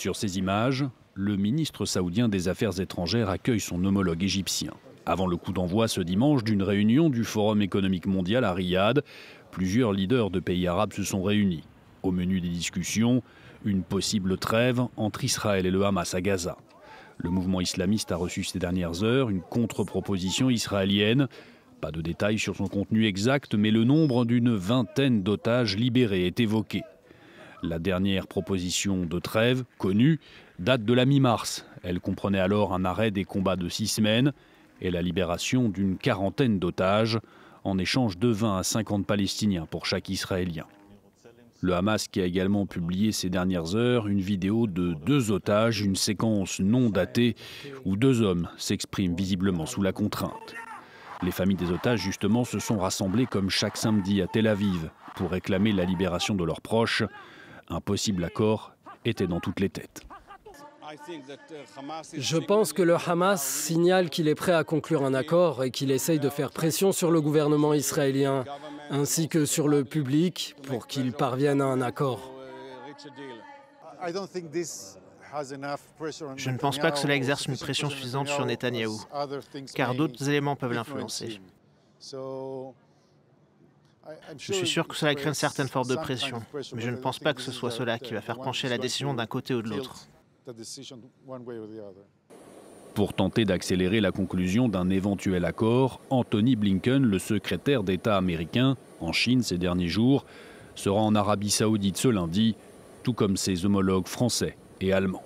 Sur ces images, le ministre saoudien des Affaires étrangères accueille son homologue égyptien. Avant le coup d'envoi ce dimanche d'une réunion du Forum économique mondial à Riyad, plusieurs leaders de pays arabes se sont réunis. Au menu des discussions, une possible trêve entre Israël et le Hamas à Gaza. Le mouvement islamiste a reçu ces dernières heures une contre-proposition israélienne. Pas de détails sur son contenu exact, mais le nombre d'une vingtaine d'otages libérés est évoqué. La dernière proposition de trêve, connue, date de la mi-mars. Elle comprenait alors un arrêt des combats de 6 semaines et la libération d'une quarantaine d'otages en échange de 20 à 50 Palestiniens pour chaque Israélien. Le Hamas qui a également publié ces dernières heures une vidéo de 2 otages, une séquence non datée où 2 hommes s'expriment visiblement sous la contrainte. Les familles des otages, justement, se sont rassemblées comme chaque samedi à Tel Aviv pour réclamer la libération de leurs proches. Un possible accord était dans toutes les têtes. Je pense que le Hamas signale qu'il est prêt à conclure un accord et qu'il essaye de faire pression sur le gouvernement israélien ainsi que sur le public pour qu'il parvienne à un accord. Je ne pense pas que cela exerce une pression suffisante sur Netanyahou, car d'autres éléments peuvent l'influencer. Je suis sûr que cela crée une certaine forme de pression, mais je ne pense pas que ce soit cela qui va faire pencher la décision d'un côté ou de l'autre. Pour tenter d'accélérer la conclusion d'un éventuel accord, Anthony Blinken, le secrétaire d'État américain, en Chine ces derniers jours, sera en Arabie Saoudite ce lundi, tout comme ses homologues français et allemands.